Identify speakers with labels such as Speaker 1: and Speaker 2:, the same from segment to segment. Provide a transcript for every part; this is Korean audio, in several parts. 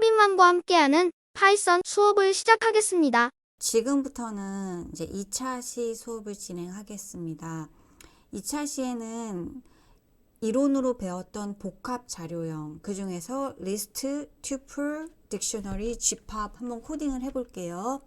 Speaker 1: 성빈맘과 함께하는 파이썬 수업을 시작하겠습니다.
Speaker 2: 지금부터는 이제 2차 시 수업을 진행하겠습니다. 2차 시에는 이론으로 배웠던 복합 자료형, 그 중에서 리스트, 튜플, 딕셔너리, 집합 한번 코딩을 해볼게요.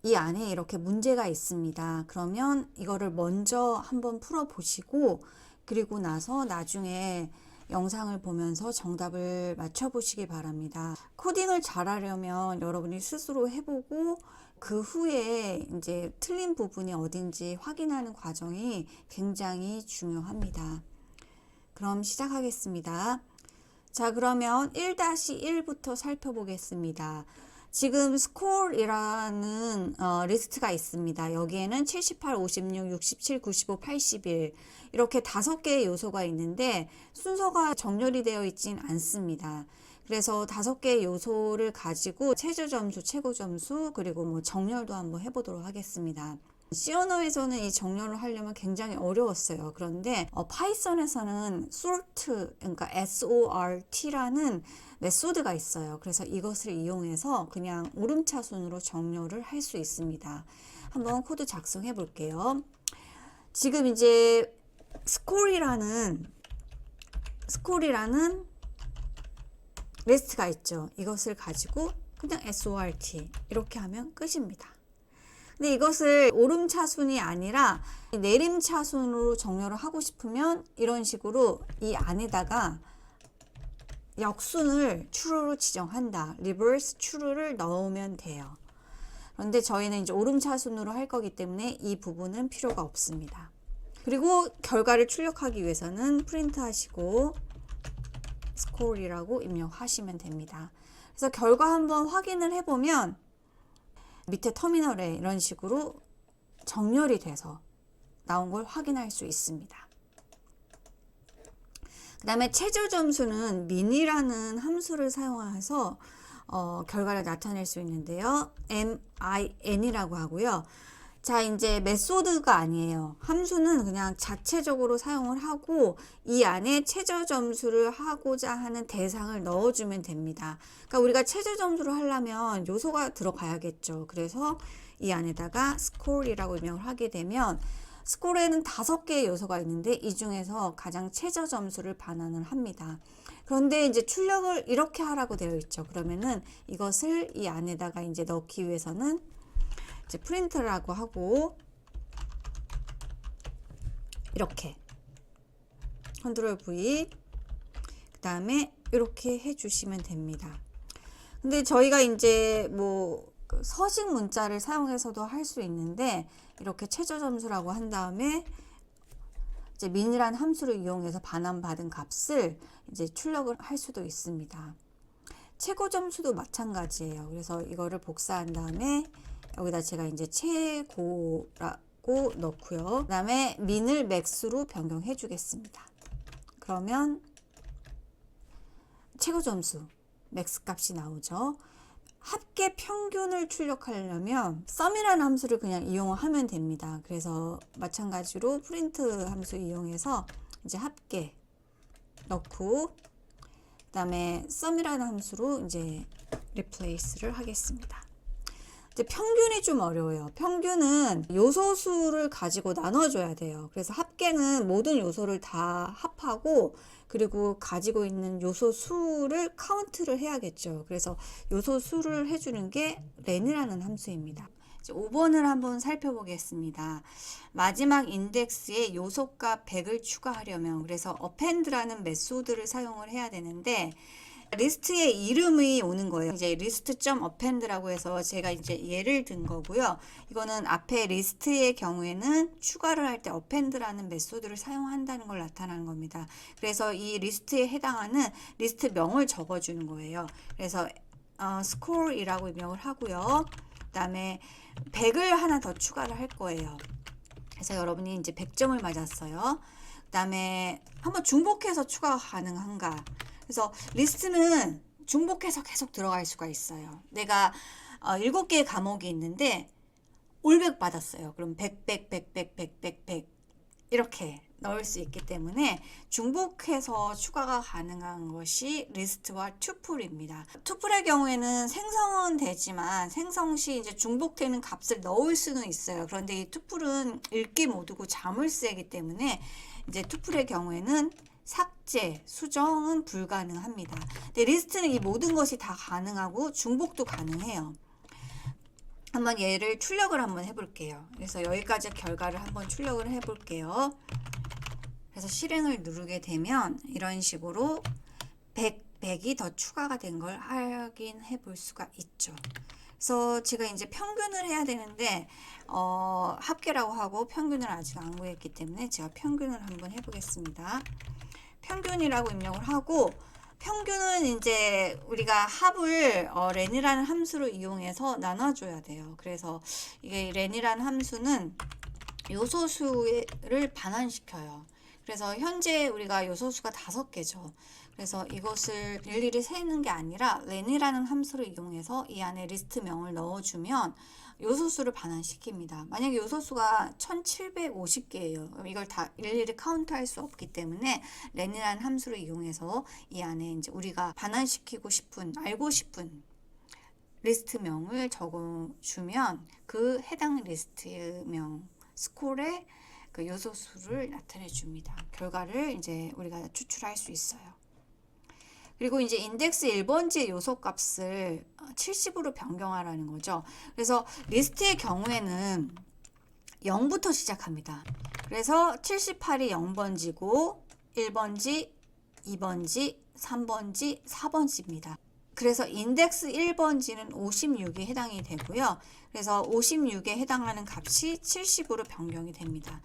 Speaker 2: 이 안에 이렇게 문제가 있습니다. 그러면 이거를 먼저 한번 풀어보시고 그리고 나서 나중에 영상을 보면서 정답을 맞춰보시기 바랍니다. 코딩을 잘하려면 여러분이 스스로 해보고 그 후에 이제 틀린 부분이 어딘지 확인하는 과정이 굉장히 중요합니다. 그럼 시작하겠습니다. 자, 그러면 1-1부터 살펴보겠습니다. 지금 스콜이라는 리스트가 있습니다. 여기에는 78, 56, 67, 95, 81 이렇게 5개의 요소가 있는데 순서가 정렬이 되어 있진 않습니다. 그래서 5개의 요소를 가지고 최저점수, 최고점수 그리고 뭐 정렬도 한번 해보도록 하겠습니다. C 언어에서는 이 정렬을 하려면 굉장히 어려웠어요. 그런데 파이썬에서는 sort, 그러니까 SORT라는 메소드가 있어요. 그래서 이것을 이용해서 그냥 오름차순으로 정렬을 할 수 있습니다. 한번 코드 작성해 볼게요. 지금 이제 스콜이라는 리스트가 있죠. 이것을 가지고 그냥 SORT 이렇게 하면 끝입니다. 근데 이것을 오름차순이 아니라 내림차순으로 정렬을 하고 싶으면 이런 식으로 이 안에다가 역순을 true로 지정한다. reverse true를 넣으면 돼요. 그런데 저희는 이제 오름차순으로 할 거기 때문에 이 부분은 필요가 없습니다. 그리고 결과를 출력하기 위해서는 프린트 하시고 score이라고 입력하시면 됩니다. 그래서 결과 한번 확인을 해보면 밑에 터미널에 이런 식으로 정렬이 돼서 나온 걸 확인할 수 있습니다. 그 다음에 최저점수는 min이라는 함수를 사용해서 결과를 나타낼 수 있는데요. min이라고 하고요. 자, 이제 메소드가 아니에요. 함수는 그냥 자체적으로 사용을 하고 이 안에 최저 점수를 하고자 하는 대상을 넣어주면 됩니다. 그러니까 우리가 최저 점수를 하려면 요소가 들어가야겠죠. 그래서 이 안에다가 score이라고 입력을 하게 되면 스콜에는 5개의 요소가 있는데 이 중에서 가장 최저 점수를 반환을 합니다. 그런데 이제 출력을 이렇게 하라고 되어 있죠. 그러면은 이것을 이 안에다가 이제 넣기 위해서는 이제 프린트라고 하고 이렇게 컨트롤 V 그 다음에 이렇게 해주시면 됩니다. 근데 저희가 이제 뭐 서식 문자를 사용해서도 할 수 있는데 이렇게 최저 점수라고 한 다음에 이제 min이라는 함수를 이용해서 반환받은 값을 이제 출력을 할 수도 있습니다. 최고 점수도 마찬가지예요. 그래서 이거를 복사한 다음에 여기다 제가 이제 최고라고 넣고요. 그 다음에 min을 max로 변경해 주겠습니다. 그러면 최고 점수 max 값이 나오죠. 합계 평균을 출력하려면 sum이라는 함수를 그냥 이용하면 됩니다. 그래서 마찬가지로 프린트 함수 이용해서 이제 합계 넣고 그 다음에 sum이라는 함수로 이제 replace를 하겠습니다. 이제 평균이 좀 어려워요. 평균은 요소수를 가지고 나눠줘야 돼요. 그래서 합계는 모든 요소를 다 합하고 그리고 가지고 있는 요소 수를 카운트를 해야겠죠. 그래서 요소 수를 해주는 게 len이라는 함수입니다. 5번을 한번 살펴보겠습니다. 마지막 인덱스에 요소값 100을 추가하려면 그래서 append라는 메소드를 사용을 해야 되는데 리스트에 이름이 오는 거예요. 이제 list.append라고 해서 제가 이제 예를 든 거고요. 이거는 앞에 리스트의 경우에는 추가를 할 때 append라는 메소드를 사용한다는 걸 나타나는 겁니다. 그래서 이 리스트에 해당하는 리스트 명을 적어주는 거예요. 그래서 score이라고 입력을 하고요. 그 다음에 100을 하나 더 추가를 할 거예요. 그래서 여러분이 이제 100점을 맞았어요. 그 다음에 한번 중복해서 추가가 가능한가? 그래서 리스트는 중복해서 계속 들어갈 수가 있어요. 내가 7개의 과목이 있는데 올백 받았어요. 그럼 100, 100, 100, 100, 100, 100, 100 이렇게 넣을 수 있기 때문에 중복해서 추가가 가능한 것이 리스트와 투플입니다. 투플의 경우에는 생성은 되지만 생성 시 이제 중복되는 값을 넣을 수는 있어요. 그런데 이 투플은 읽기 모드고 자물쇠이기 때문에 이제 투플의 경우에는 삭제, 수정은 불가능합니다. 근데 리스트는 이 모든 것이 다 가능하고 중복도 가능해요. 한번 얘를 출력을 한번 해볼게요. 그래서 여기까지 결과를 한번 출력을 해볼게요. 그래서 실행을 누르게 되면 이런 식으로 100이 더 추가가 된 걸 확인해 볼 수가 있죠. 그래서 제가 이제 평균을 해야 되는데 합계라고 하고 평균을 아직 안 구했기 때문에 제가 평균을 한번 해보겠습니다. 평균이라고 입력을 하고 평균은 이제 우리가 합을 렌이라는 함수를 이용해서 나눠줘야 돼요. 그래서 이게 렌이라는 함수는 요소수를 반환시켜요. 그래서 현재 우리가 요소수가 5개죠. 그래서 이것을 일일이 세는 게 아니라 렌이라는 함수를 이용해서 이 안에 리스트명을 넣어주면 요소수를 반환시킵니다. 만약에 요소수가 1750개예요. 그럼 이걸 다 일일이 카운트할 수 없기 때문에 렌이라는 함수를 이용해서 이 안에 이제 우리가 반환시키고 싶은, 알고 싶은 리스트명을 적어주면 그 해당 리스트명 스콜에 그 요소수를 나타내 줍니다. 결과를 이제 우리가 추출할 수 있어요. 그리고 이제 인덱스 1번지의 요소 값을 70으로 변경하라는 거죠. 그래서 리스트의 경우에는 0부터 시작합니다. 그래서 78이 0번지고 1번지, 2번지, 3번지, 4번지입니다. 그래서 인덱스 1번지는 56에 해당이 되고요. 그래서 56에 해당하는 값이 70으로 변경이 됩니다.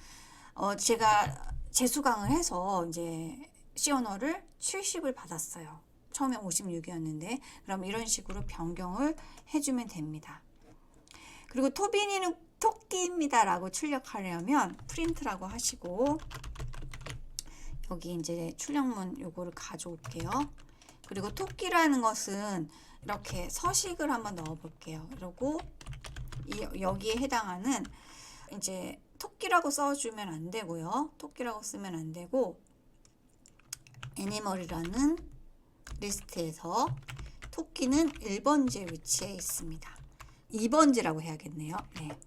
Speaker 2: 제가 재수강을 해서 이제 C 언어를 70을 받았어요. 처음에 56이었는데 그럼 이런 식으로 변경을 해주면 됩니다. 그리고 토빈이는 토끼입니다 라고 출력하려면 프린트라고 하시고 여기 이제 출력문 요거를 가져올게요. 그리고 토끼라는 것은 이렇게 서식을 한번 넣어 볼게요. 그리고 여기에 해당하는 이제 토끼라고 써주면 안 되고요. 토끼라고 쓰면 안 되고 애니멀이라는 리스트에서 토끼는 1번지에 위치해 있습니다. 2번지라고 해야겠네요. 네.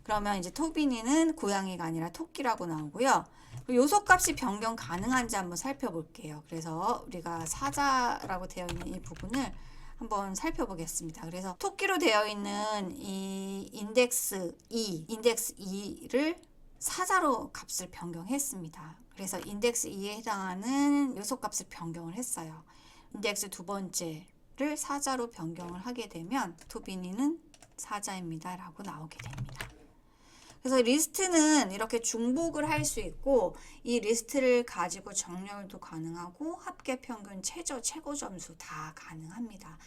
Speaker 2: 그러면 이제 토빈이는 고양이가 아니라 토끼라고 나오고요. 요소값이 변경 가능한지 한번 살펴볼게요. 그래서 우리가 사자라고 되어 있는 이 부분을 한번 살펴보겠습니다. 그래서 토끼로 되어 있는 이 인덱스 2를 사자로 값을 변경했습니다. 그래서 인덱스 2에 해당하는 요소값을 변경을 했어요. 인덱스 2번째를 사자로 변경을 하게 되면 토빈이는 사자입니다 라고 나오게 됩니다. 그래서 리스트는 이렇게 중복을 할 수 있고 이 리스트를 가지고 정렬도 가능하고 합계 평균 최고 점수 다 가능합니다.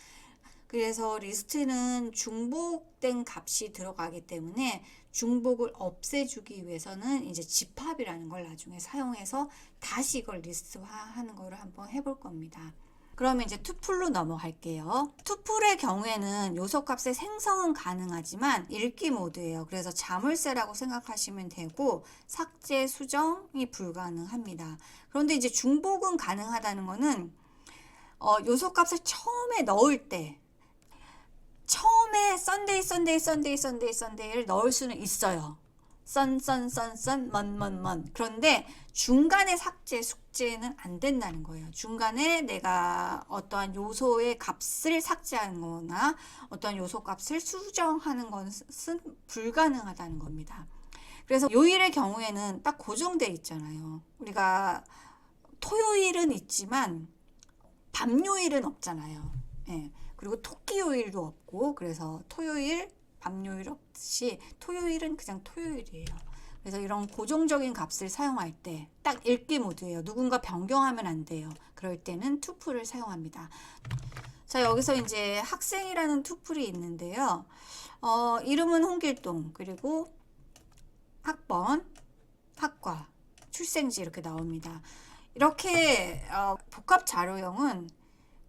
Speaker 2: 그래서 리스트는 중복된 값이 들어가기 때문에 중복을 없애주기 위해서는 이제 집합이라는 걸 나중에 사용해서 다시 이걸 리스트화하는 거를 한번 해볼 겁니다. 그러면 이제 투플로 넘어갈게요. 투플의 경우에는 요소값의 생성은 가능하지만 읽기 모드예요. 그래서 자물쇠라고 생각하시면 되고 삭제, 수정이 불가능합니다. 그런데 이제 중복은 가능하다는 거는 요소값을 처음에 넣을 때 처음에 썬데이를 넣을 수는 있어요. 먼. 그런데 중간에 삭제, 숙제는 안 된다는 거예요. 중간에 내가 어떠한 요소의 값을 삭제하는 거나 어떠한 요소 값을 수정하는 것은 불가능하다는 겁니다. 그래서 요일의 경우에는 딱 고정되어 있잖아요. 우리가 토요일은 있지만 밤요일은 없잖아요. 예. 그리고 토끼 요일도 없고 그래서 토요일, 밤요일 없이 토요일은 그냥 토요일이에요. 그래서 이런 고정적인 값을 사용할 때 딱 읽기 모드예요. 누군가 변경하면 안 돼요. 그럴 때는 투플을 사용합니다. 자, 여기서 이제 학생이라는 투플이 있는데요. 이름은 홍길동, 그리고 학번, 학과, 출생지 이렇게 나옵니다. 이렇게 복합 자료형은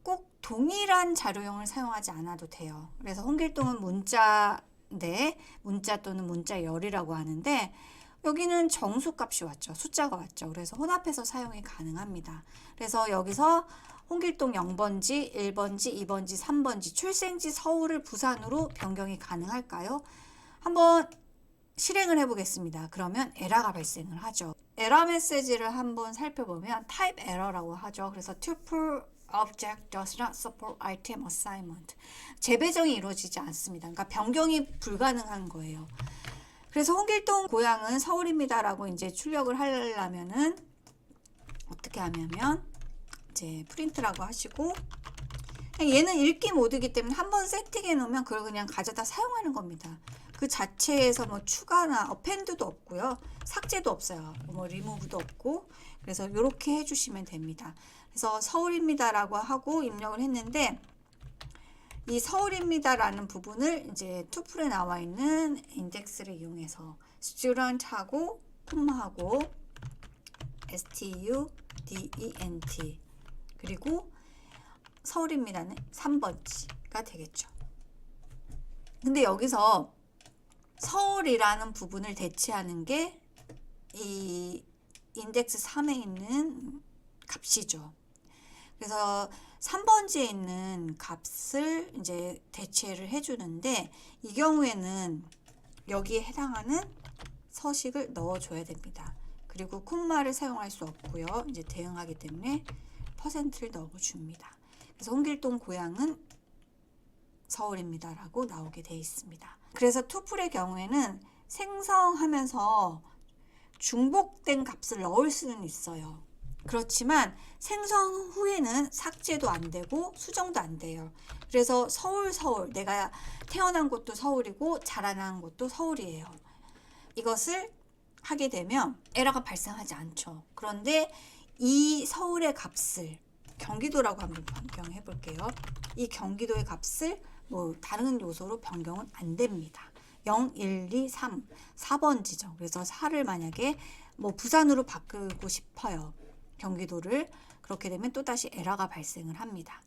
Speaker 2: 꼭 동일한 자료형을 사용하지 않아도 돼요. 그래서 홍길동은 문자인데 문자 또는 문자열이라고 하는데 여기는 정수값이 왔죠. 숫자가 왔죠. 그래서 혼합해서 사용이 가능합니다. 그래서 여기서 홍길동 0번지, 1번지, 2번지, 3번지, 출생지 서울을 부산으로 변경이 가능할까요? 한번 실행을 해보겠습니다. 그러면 에러가 발생을 하죠. 에러 메시지를 한번 살펴보면 type error라고 하죠. 그래서 tuple object does not support item assignment. 재배정이 이루어지지 않습니다. 그러니까 변경이 불가능한 거예요. 그래서 홍길동 고향은 서울입니다라고 이제 출력을 하려면은 어떻게 하냐면 이제 프린트라고 하시고 얘는 읽기 모드이기 때문에 한번 세팅해 놓으면 그걸 그냥 가져다 사용하는 겁니다. 그 자체에서 뭐 추가나 어펜드도 없고요. 삭제도 없어요. 뭐 리무브도 없고. 그래서 이렇게 해주시면 됩니다. 그래서 서울입니다라고 하고 입력을 했는데 이 서울입니다라는 부분을 이제 투플에 나와 있는 인덱스를 이용해서 student하고 콤마하고 student 그리고 서울입니다는 3번지가 되겠죠. 근데 여기서 서울이라는 부분을 대체하는 게 이 인덱스 3에 있는 값이죠. 그래서 3번지에 있는 값을 이제 대체를 해주는데 이 경우에는 여기에 해당하는 서식을 넣어줘야 됩니다. 그리고 콤마를 사용할 수 없고요. 이제 대응하기 때문에 %를 넣어줍니다. 그래서 홍길동 고향은 서울입니다라고 나오게 되어 있습니다. 그래서 투플의 경우에는 생성하면서 중복된 값을 넣을 수는 있어요. 그렇지만 생성 후에는 삭제도 안 되고 수정도 안 돼요. 그래서 서울 내가 태어난 곳도 서울이고 자라난 곳도 서울이에요. 이것을 하게 되면 에러가 발생하지 않죠. 그런데 이 서울의 값을 경기도라고 한번 변경해 볼게요. 이 경기도의 값을 뭐 다른 요소로 변경은 안 됩니다. 0, 1, 2, 3, 4번지죠. 그래서 4를 만약에 뭐 부산으로 바꾸고 싶어요. 경기도를. 그렇게 되면 또다시 에러가 발생을 합니다.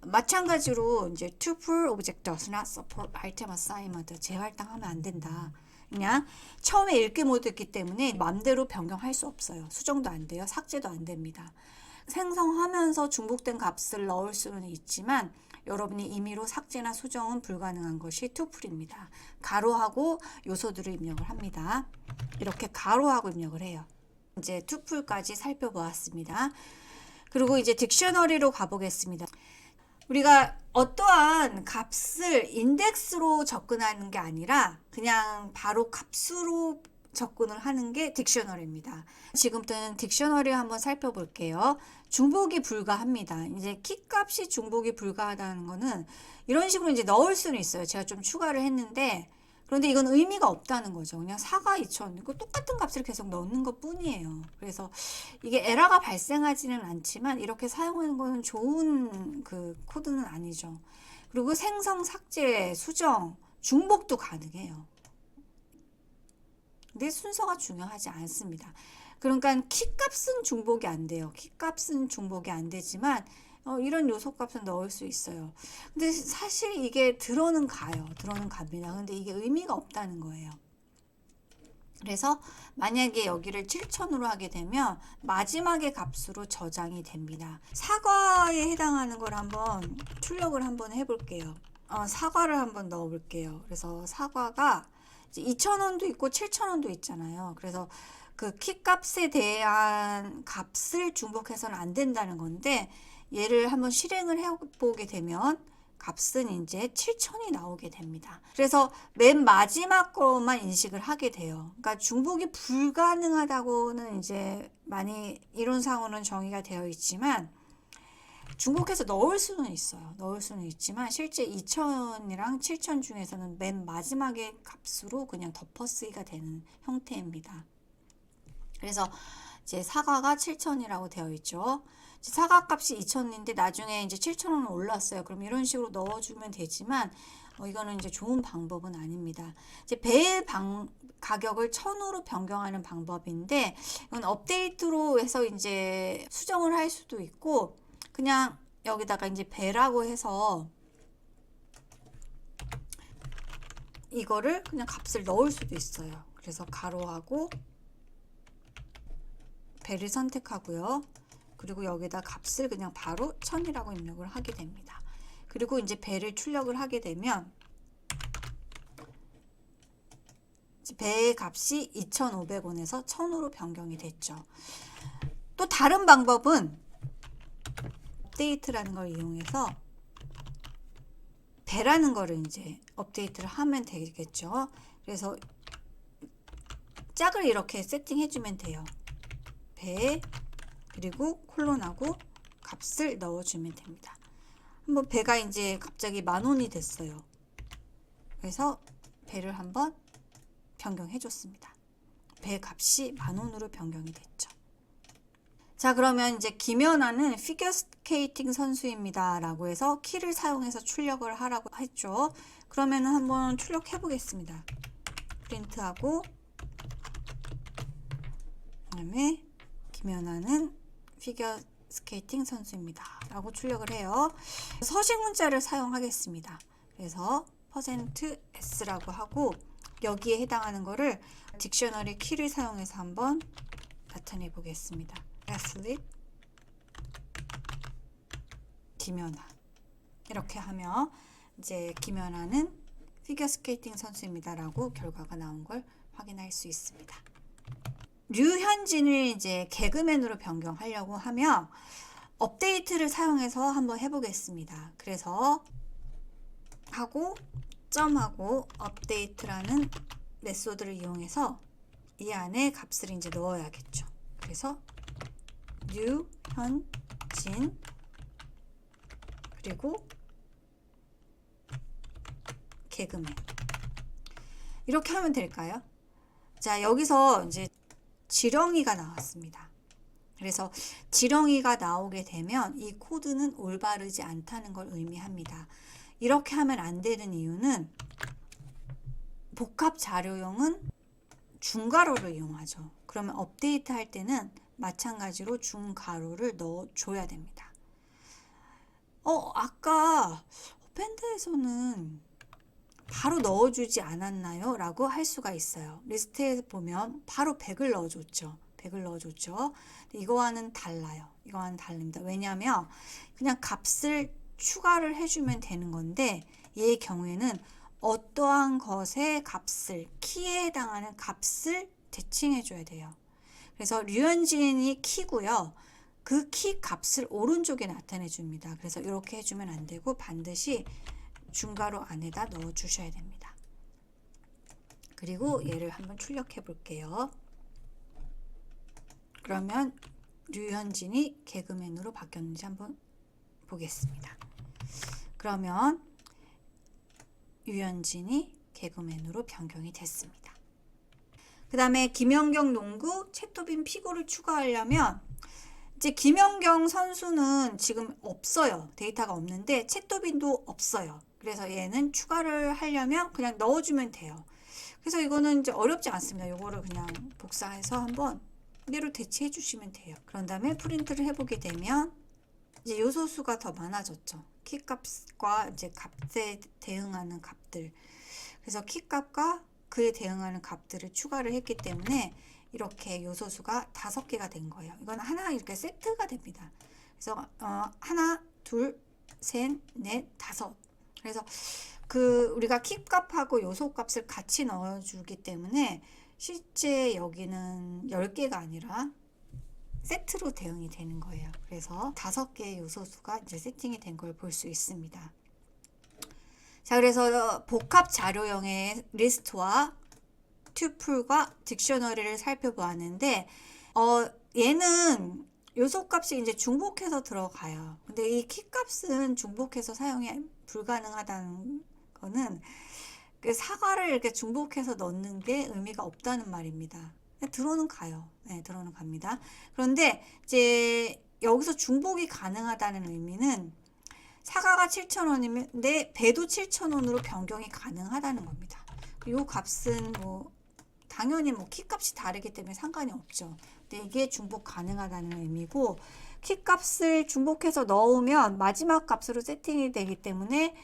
Speaker 2: 마찬가지로 이제 tuple object does not support item assignment 재활당하면 안 된다. 그냥 처음에 읽기 모드였기 때문에 마음대로 변경할 수 없어요. 수정도 안 돼요. 삭제도 안 됩니다. 생성하면서 중복된 값을 넣을 수는 있지만 여러분이 임의로 삭제나 수정은 불가능한 것이 투플입니다. 가로하고 요소들을 입력을 합니다. 이렇게 가로하고 입력을 해요. 이제 투플까지 살펴보았습니다. 그리고 이제 딕셔너리로 가보겠습니다. 우리가 어떠한 값을 인덱스로 접근하는 게 아니라 그냥 바로 값으로 접근을 하는 게 딕셔너리입니다. 지금부터는 딕셔너리 한번 살펴볼게요. 중복이 불가합니다. 이제 키값이 중복이 불가하다는 거는 이런 식으로 이제 넣을 수는 있어요. 제가 좀 추가를 했는데 그런데 이건 의미가 없다는 거죠. 그냥 4가 2천 똑같은 값을 계속 넣는 것 뿐이에요. 그래서 이게 에러가 발생하지는 않지만 이렇게 사용하는 거는 좋은 그 코드는 아니죠. 그리고 생성, 삭제, 수정, 중복도 가능해요. 근데 순서가 중요하지 않습니다. 그러니까 키값은 중복이 안 돼요. 키값은 중복이 안 되지만 이런 요소값은 넣을 수 있어요. 근데 사실 이게 들어는 가요. 들어는 갑니다. 근데 이게 의미가 없다는 거예요. 그래서 만약에 여기를 7,000으로 하게 되면 마지막의 값으로 저장이 됩니다. 사과에 해당하는 걸 한번 출력을 한번 해볼게요. 사과를 한번 넣어볼게요. 그래서 사과가 2,000원도 있고 7,000원도 있잖아요. 그래서 그 키값에 대한 값을 중복해서는 안 된다는 건데 얘를 한번 실행을 해보게 되면 값은 이제 7,000이 나오게 됩니다. 그래서 맨 마지막 것만 인식을 하게 돼요. 그러니까 중복이 불가능하다고는 이제 많이 이론상으로는 정의가 되어 있지만 중복해서 넣을 수는 있어요. 넣을 수는 있지만 실제 2,000이랑 7,000 중에서는 맨 마지막의 값으로 그냥 덮어쓰기가 되는 형태입니다. 그래서 이제 사과가 7,000이라고 되어 있죠. 사과 값이 2,000인데 나중에 이제 7,000원 올랐어요. 그럼 이런 식으로 넣어주면 되지만 이거는 이제 좋은 방법은 아닙니다. 이제 배의 가격을 1,000으로 변경하는 방법인데 이건 업데이트로 해서 이제 수정을 할 수도 있고 그냥 여기다가 이제 배라고 해서 이거를 그냥 값을 넣을 수도 있어요. 그래서 가로하고 배를 선택하고요. 그리고 여기다 값을 그냥 바로 1000이라고 입력을 하게 됩니다. 그리고 이제 배를 출력을 하게 되면 배의 값이 2,500원에서 1,000으로 변경이 됐죠. 또 다른 방법은 업데이트라는 걸 이용해서 배라는 거를 이제 업데이트를 하면 되겠죠. 그래서 짝을 이렇게 세팅해 주면 돼요. 배 그리고 콜론하고 값을 넣어주면 됩니다. 한번 배가 이제 갑자기 10,000원이 됐어요. 그래서 배를 한번 변경해 줬습니다. 배 값이 10,000원으로 변경이 됐죠. 자, 그러면 이제 김연아는 피겨스케이팅 선수입니다 라고 해서 키를 사용해서 출력을 하라고 했죠. 그러면 한번 출력해 보겠습니다. 프린트하고 그다음에 김연아는 피겨스케이팅 선수입니다 라고 출력을 해요. 서식 문자를 사용하겠습니다. 그래서 %s라고 하고 여기에 해당하는 거를 딕셔너리 키를 사용해서 한번 나타내 보겠습니다. athlete 김연아 이렇게 하면 이제 김연아는 피겨스케이팅 선수입니다 라고 결과가 나온 걸 확인할 수 있습니다. 류현진을 이제 개그맨으로 변경하려고 하면 업데이트를 사용해서 한번 해보겠습니다. 그래서 하고 점하고 업데이트라는 메소드를 이용해서 이 안에 값을 이제 넣어야겠죠. 그래서 류현진 그리고 개그맨 이렇게 하면 될까요? 자, 여기서 이제 지렁이가 나왔습니다. 그래서 지렁이가 나오게 되면 이 코드는 올바르지 않다는 걸 의미합니다. 이렇게 하면 안 되는 이유는 복합 자료형은 중괄호를 이용하죠. 그러면 업데이트 할 때는 마찬가지로 중괄호를 넣어줘야 됩니다. 아까 밴드에서는 바로 넣어주지 않았나요? 라고 할 수가 있어요. 리스트에 보면 바로 100을 넣어줬죠. 100을 넣어줬죠. 이거와는 달라요. 이거와는 다릅니다. 왜냐하면 그냥 값을 추가를 해주면 되는 건데 얘의 경우에는 어떠한 것의 값을 키에 해당하는 값을 대칭해 줘야 돼요. 그래서 류현진이 키고요. 그 키 값을 오른쪽에 나타내 줍니다. 그래서 이렇게 해주면 안 되고 반드시 중괄호 안에다 넣어 주셔야 됩니다. 그리고 얘를 한번 출력해 볼게요. 그러면 류현진이 개그맨으로 바뀌었는지 한번 보겠습니다. 그러면 류현진이 개그맨으로 변경이 됐습니다. 그 다음에 김연경 농구 채토빈 피고를 추가하려면 이제 김연경 선수는 지금 없어요. 데이터가 없는데 채토빈도 없어요. 그래서 얘는 추가를 하려면 그냥 넣어주면 돼요. 그래서 이거는 이제 어렵지 않습니다. 이거를 그냥 복사해서 한번 이대로 대체해 주시면 돼요. 그런 다음에 프린트를 해보게 되면 이제 요소수가 더 많아졌죠. 키값과 이제 값에 대응하는 값들. 그래서 키값과 그에 대응하는 값들을 추가를 했기 때문에 이렇게 요소수가 5개가 된 거예요. 이건 하나 이렇게 세트가 됩니다. 그래서 하나, 둘, 셋, 넷, 5. 그래서 우리가 키값하고 요소값을 같이 넣어주기 때문에 실제 여기는 10개가 아니라 세트로 대응이 되는 거예요. 그래서 5개의 요소수가 이제 세팅이 된 걸 볼 수 있습니다. 자, 그래서 복합 자료형의 리스트와 튜플과 딕셔너리를 살펴보았는데, 얘는 요소값이 이제 중복해서 들어가요. 근데 이 키값은 중복해서 사용이 불가능하다는 거는 그 사과를 이렇게 중복해서 넣는 게 의미가 없다는 말입니다. 들어는 가요. 네, 들어는 갑니다. 그런데 이제 여기서 중복이 가능하다는 의미는 사과가 7,000원인데 배도 7,000원으로 변경이 가능하다는 겁니다. 이 값은 뭐 당연히 뭐 키값이 다르기 때문에 상관이 없죠. 근데 이게 중복 가능하다는 의미고 키값을 중복해서 넣으면 마지막 값으로 세팅이 되기 때문에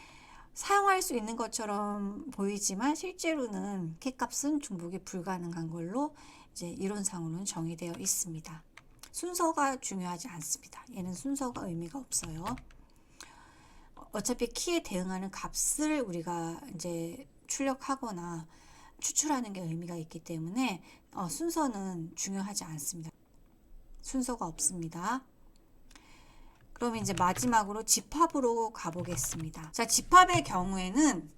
Speaker 2: 사용할 수 있는 것처럼 보이지만 실제로는 K값은 중복이 불가능한 걸로 이제 이론상으로는 정의되어 있습니다. 순서가 중요하지 않습니다. 얘는 순서가 의미가 없어요. 어차피 키에 대응하는 값을 우리가 이제 출력하거나 추출하는 게 의미가 있기 때문에 순서는 중요하지 않습니다. 순서가 없습니다. 그럼 이제 마지막으로 집합으로 가보겠습니다. 자, 집합의 경우에는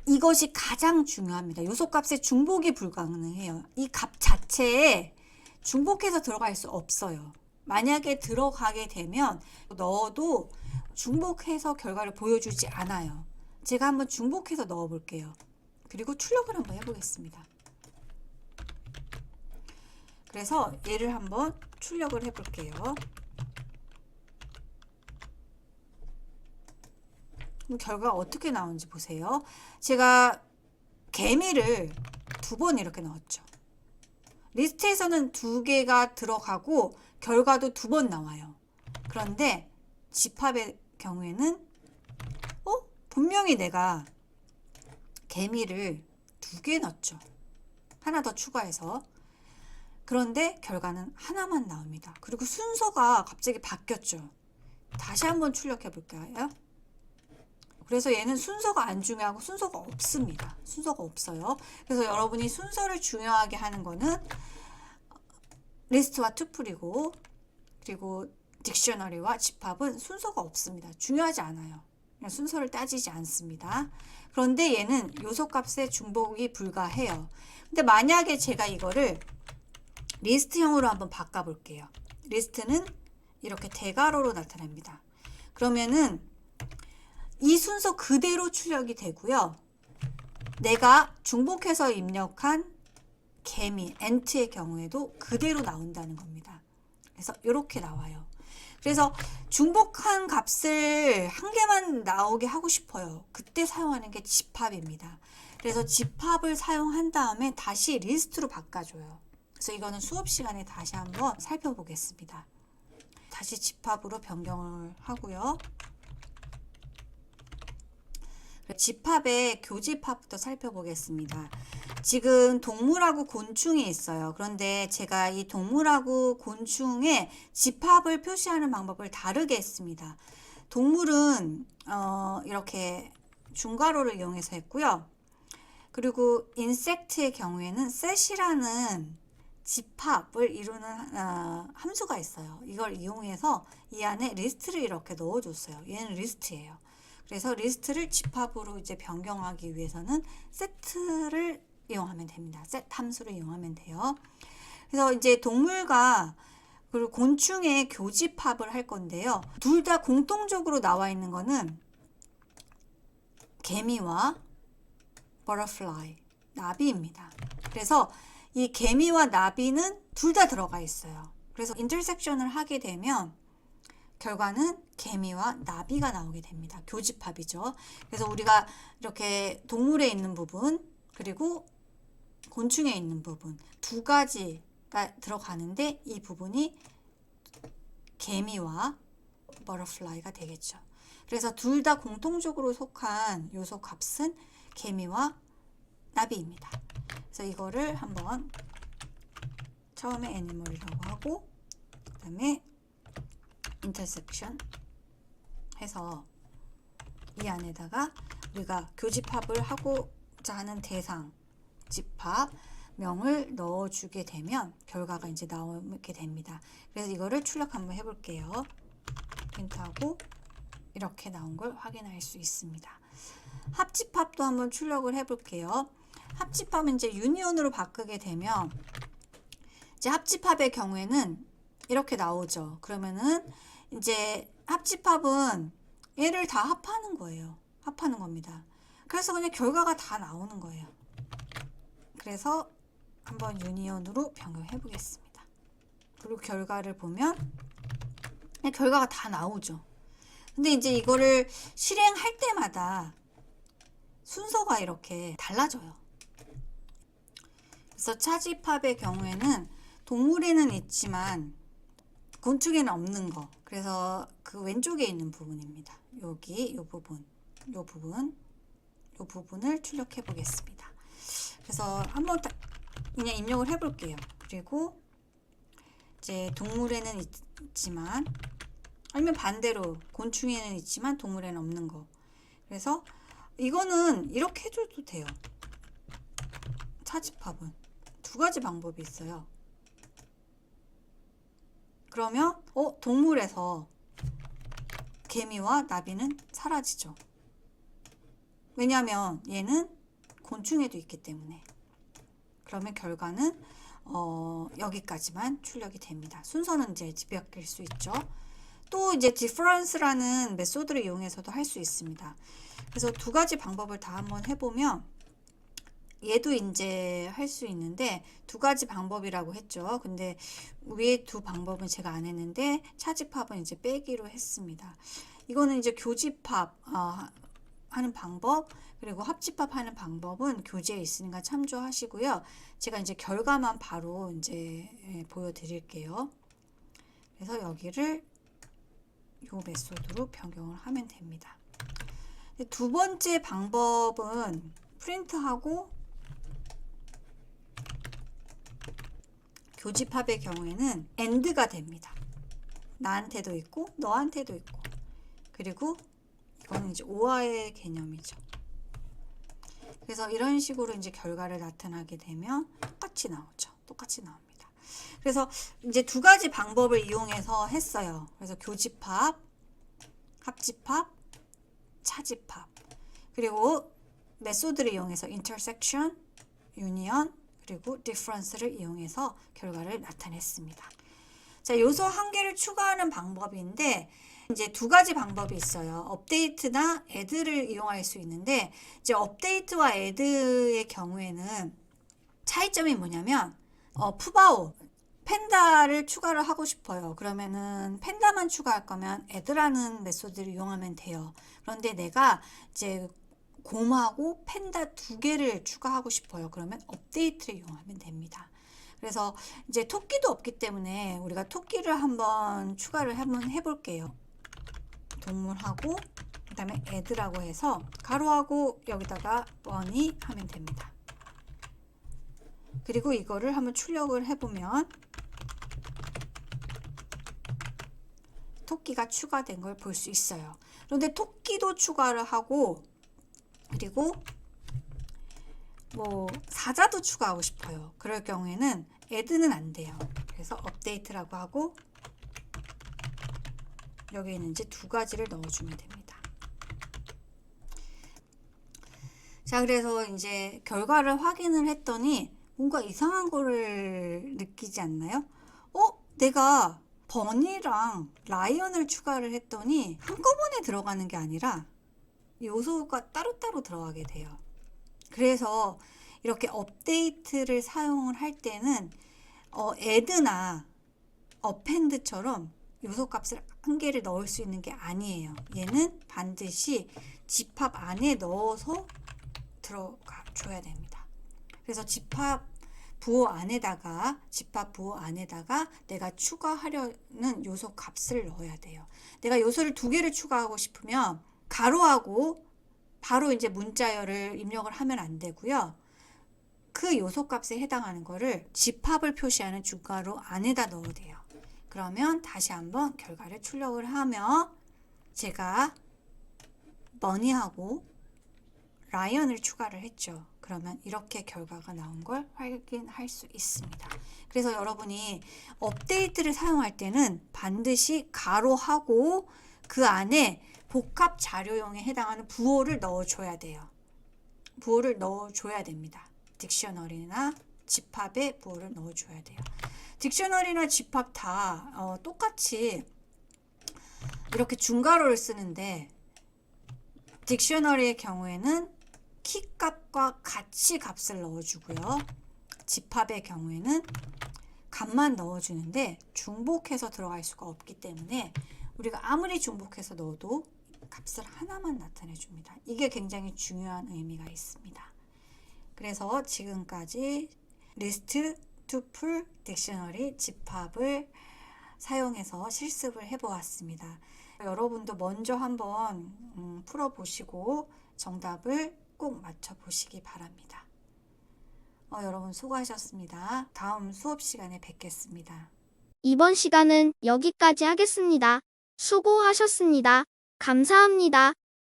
Speaker 2: 이것이 가장 중요합니다. 요소값의 중복이 불가능해요. 이 값 자체에 중복해서 들어갈 수 없어요. 만약에 들어가게 되면 넣어도 중복해서 결과를 보여주지 않아요. 제가 한번 중복해서 넣어 볼게요. 그리고 출력을 한번 해보겠습니다. 그래서 얘를 한번 출력을 해볼게요. 그럼 결과가 어떻게 나오는지 보세요. 제가 개미를 2번 이렇게 넣었죠. 리스트에서는 2개가 들어가고 결과도 2번 나와요. 그런데 집합의 경우에는 분명히 내가 개미를 2개 넣었죠. 하나 더 추가해서. 그런데 결과는 하나만 나옵니다. 그리고 순서가 갑자기 바뀌었죠. 다시 한번 출력해 볼까요? 그래서 얘는 순서가 안 중요하고 순서가 없습니다. 순서가 없어요. 그래서 여러분이 순서를 중요하게 하는 거는 리스트와 투플이고, 그리고 딕셔너리와 집합은 순서가 없습니다. 중요하지 않아요. 그냥 순서를 따지지 않습니다. 그런데 얘는 요소값의 중복이 불가해요. 근데 만약에 제가 이거를 리스트형으로 한번 바꿔볼게요. 리스트는 이렇게 대괄호로 나타납니다. 그러면은 이 순서 그대로 출력이 되고요. 내가 중복해서 입력한 개미, ant의 경우에도 그대로 나온다는 겁니다. 그래서 이렇게 나와요. 그래서 중복한 값을 한 개만 나오게 하고 싶어요. 그때 사용하는 게 집합입니다. 그래서 집합을 사용한 다음에 다시 리스트로 바꿔줘요. 그래서 이거는 수업 시간에 다시 한번 살펴보겠습니다. 다시 집합으로 변경을 하고요. 집합의 교집합부터 살펴보겠습니다. 지금 동물하고 곤충이 있어요. 그런데 제가 이 동물하고 곤충의 집합을 표시하는 방법을 다르게 했습니다. 동물은 이렇게 중괄호를 이용해서 했고요. 그리고 인섹트의 경우에는 set이라는 집합을 이루는 함수가 있어요. 이걸 이용해서 이 안에 리스트를 이렇게 넣어줬어요. 얘는 리스트예요. 그래서 리스트를 집합으로 이제 변경하기 위해서는 set를 이용하면 됩니다. set 함수를 이용하면 돼요. 그래서 이제 동물과 그리고 곤충의 교집합을 할 건데요. 둘 다 공통적으로 나와 있는 거는 개미와 butterfly, 나비입니다. 그래서 이 개미와 나비는 둘 다 들어가 있어요. 그래서 인터섹션을 하게 되면 결과는 개미와 나비가 나오게 됩니다. 교집합이죠. 그래서 우리가 이렇게 동물에 있는 부분 그리고 곤충에 있는 부분 두 가지가 들어가는데 이 부분이 개미와 butterfly가 되겠죠. 그래서 둘 다 공통적으로 속한 요소 값은 개미와 나비입니다. 그래서 이거를 한번 처음에 애니멀이라고 하고 그 다음에 인터섹션 해서 이 안에다가 우리가 교집합을 하고자 하는 대상 집합명을 넣어주게 되면 결과가 이제 나오게 됩니다. 그래서 이거를 출력 한번 해볼게요. 프린트하고 이렇게 나온 걸 확인할 수 있습니다. 합집합도 한번 출력을 해볼게요. 합집합은 이제 유니온으로 바꾸게 되면 이제 합집합의 경우에는 이렇게 나오죠. 그러면은 이제 합집합은 얘를 다 합하는 거예요. 합하는 겁니다. 그래서 그냥 결과가 다 나오는 거예요. 그래서 한번 유니온으로 변경해 보겠습니다. 그리고 결과를 보면 그냥 결과가 다 나오죠. 근데 이제 이거를 실행할 때마다 순서가 이렇게 달라져요. 그래서 차집합의 경우에는 동물에는 있지만 곤충에는 없는 거. 그래서 그 왼쪽에 있는 부분입니다. 여기 이 부분, 이 부분. 이 부분을 출력해 보겠습니다. 그래서 한번 그냥 입력을 해 볼게요. 그리고 이제 동물에는 있지만, 아니면 반대로 곤충에는 있지만 동물에는 없는 거. 그래서 이거는 이렇게 해줘도 돼요. 차집합은 두 가지 방법이 있어요. 그러면 동물에서 개미와 나비는 사라지죠. 왜냐하면 얘는 곤충에도 있기 때문에. 그러면 결과는 여기까지만 출력이 됩니다. 순서는 이제 뒤바뀔 수 있죠. 또 이제 difference라는 메소드를 이용해서도 할 수 있습니다. 그래서 두 가지 방법을 다 한번 해보면, 얘도 이제 할 수 있는데 두 가지 방법이라고 했죠. 근데 위에 두 방법은 제가 안 했는데 차집합은 이제 빼기로 했습니다. 이거는 이제 교집합 하는 방법, 그리고 합집합 하는 방법은 교재에 있으니까 참조하시고요. 제가 이제 결과만 바로 이제 보여드릴게요. 그래서 여기를 요 메소드로 변경을 하면 됩니다. 두 번째 방법은 프린트하고 교집합의 경우에는 AND가 됩니다. 나한테도 있고 너한테도 있고, 그리고 이거는 이제 OR의 개념이죠. 그래서 이런 식으로 이제 결과를 나타나게 되면 똑같이 나오죠. 똑같이 나옵니다. 그래서 이제 두 가지 방법을 이용해서 했어요. 그래서 교집합, 합집합, 차집합, 그리고 메소드를 이용해서 intersection, union, 그리고 difference를 이용해서 결과를 나타냈습니다. 자, 요소 한 개를 추가하는 방법인데 이제 두 가지 방법이 있어요. 업데이트나 add를 이용할 수 있는데, 이제 업데이트와 add의 경우에는 차이점이 뭐냐면 푸바오 팬다를 추가를 하고 싶어요. 그러면은 팬다만 추가할 거면 add라는 메소드를 이용하면 돼요. 그런데 내가 이제 곰하고 팬다 두 개를 추가하고 싶어요. 그러면 업데이트를 이용하면 됩니다. 그래서 이제 토끼도 없기 때문에 우리가 토끼를 한번 추가를 한번 해볼게요. 동물하고 그 다음에 add라고 해서 가로하고 여기다가 bunny 하면 됩니다. 그리고 이거를 한번 출력을 해보면 토끼가 추가된 걸 볼 수 있어요. 그런데 토끼도 추가를 하고, 그리고 뭐 사자도 추가하고 싶어요. 그럴 경우에는 add는 안 돼요. 그래서 업데이트라고 하고 여기에는 이제 두 가지를 넣어주면 됩니다. 자, 그래서 이제 결과를 확인을 했더니 뭔가 이상한 거를 느끼지 않나요? 내가 버니랑 라이언을 추가를 했더니 한꺼번에 들어가는 게 아니라 요소가 따로따로 들어가게 돼요. 그래서 이렇게 업데이트를 사용을 할 때는 add나 append처럼 요소 값을 한 개를 넣을 수 있는 게 아니에요. 얘는 반드시 집합 안에 넣어서 들어가 줘야 됩니다. 그래서 집합 부호 안에다가 내가 추가하려는 요소 값을 넣어야 돼요. 내가 요소를 두 개를 추가하고 싶으면 가로하고 바로 이제 문자열을 입력을 하면 안 되고요. 그 요소 값에 해당하는 거를 집합을 표시하는 중괄호 안에다 넣어야 돼요. 그러면 다시 한번 결과를 출력을 하며 제가 버니하고 라이언을 추가를 했죠. 그러면 이렇게 결과가 나온 걸 확인할 수 있습니다. 그래서 여러분이 업데이트를 사용할 때는 반드시 가로하고 그 안에 복합 자료용에 해당하는 부호를 넣어줘야 돼요. 부호를 넣어줘야 됩니다. 딕셔너리나 집합의 부호를 넣어줘야 돼요. 딕셔너리나 집합 다 똑같이 이렇게 중괄호를 쓰는데, 딕셔너리의 경우에는 키 값과 같이 값을 넣어주고요. 집합의 경우에는 값만 넣어주는데 중복해서 들어갈 수가 없기 때문에 우리가 아무리 중복해서 넣어도 값을 하나만 나타내 줍니다. 이게 굉장히 중요한 의미가 있습니다. 그래서 지금까지 리스트, 투플, 딕셔너리, 집합을 사용해서 실습을 해보았습니다. 여러분도 먼저 한번 풀어보시고 정답을 꼭 맞춰보시기 바랍니다. 여러분 수고하셨습니다. 다음 수업 시간에 뵙겠습니다.
Speaker 1: 이번 시간은 여기까지 하겠습니다. 수고하셨습니다. 감사합니다.